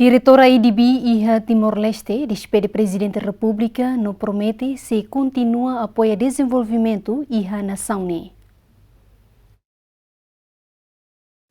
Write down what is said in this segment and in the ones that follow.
Diretora ADB e Timor-Leste despede Prezidente Repúblika no promete se kontinua apoia dezenvolvimentu e nasaun.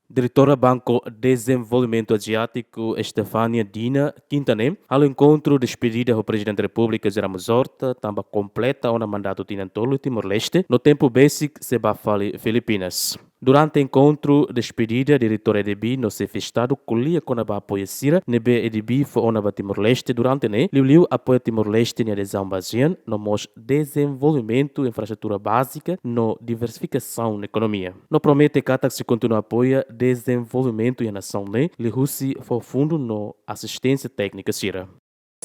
Diretora Banco Desenvolvimento Asiático Estefânia Dina Quintané, ao encontro despedida do Presidente da República Geramos Horta, também completa o mandato tinantolo Timor-Leste, no tempo basic se bafali Filipinas. Durante o encontro despedida, a diretora ADB no se festado colia com a apoia Sira, nebe ADB foi ona Timor-Leste durante ne, liu apoia Timor-Leste na adesão baseada no mos desenvolvimento infraestrutura básica, no diversificação na economia. No promete que se continua apoia desenvolvimento e a nação ne, li Russi foi fundo no assistência técnica Sira.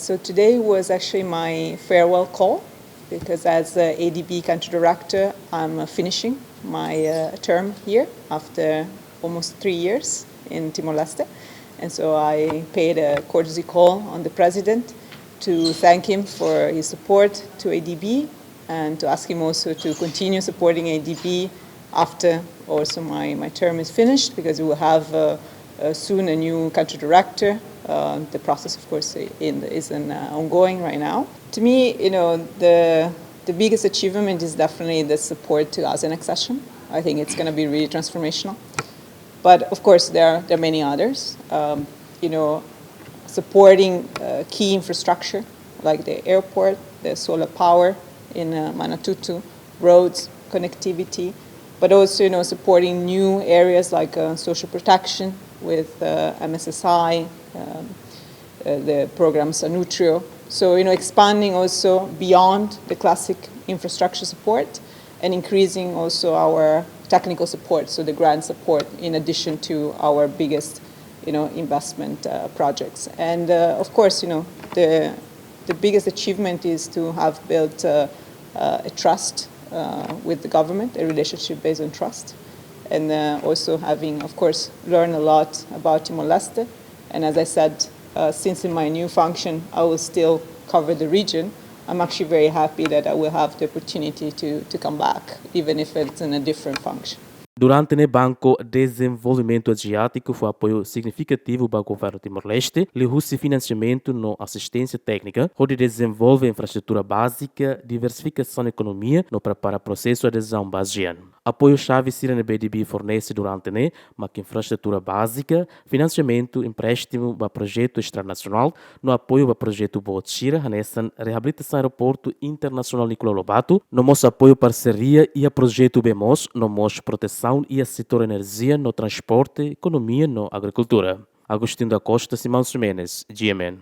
So today was actually my farewell call because as ADB country director, I'm finishing my term here after almost 3 years in Timor-Leste. And so I paid a courtesy call on the president to thank him for his support to ADB and to ask him also to continue supporting ADB after also my term is finished, because we will have soon a new country director. The process, of course, is ongoing right now. To me, the biggest achievement is definitely the support to ASEAN accession. I think it's going to be really transformational. But of course, there are many others. Supporting key infrastructure like the airport, the solar power in Manatutu, roads, connectivity, but also supporting new areas like social protection with MSSI, the program Sanutrio. So expanding also beyond the classic infrastructure support and increasing also our technical support, so the grant support, in addition to our biggest investment projects. And of course, the biggest achievement is to have built a trust with the government, a relationship based on trust, and also having, of course, learned a lot about Timor-Leste. And as I said, since in my new function I will still cover the region, I'm actually very happy that I will have the opportunity to come back, even if it's in a different function. Durante o Banco Desenvolvimento Asiático foi apoio significativo para o governo Timor-Leste, lhe russi financiamento no assistência técnica, onde desenvolve infraestrutura básica, diversificação da economia, no prepara processo de adesão baseado. Apoio-chave Sira BDB fornece durante ne, mas infraestrutura básica, financiamento, empréstimo para projeto extranacional, no apoio para projeto Botsira, nessa reabilitação aeroporto internacional Nicolau Lobato, no nosso apoio parceria e a projeto BEMOS, no nosso proteção e a setor energia, no transporte, economia, no agricultura. Agostinho da Costa, Simão Ximenes, GMN.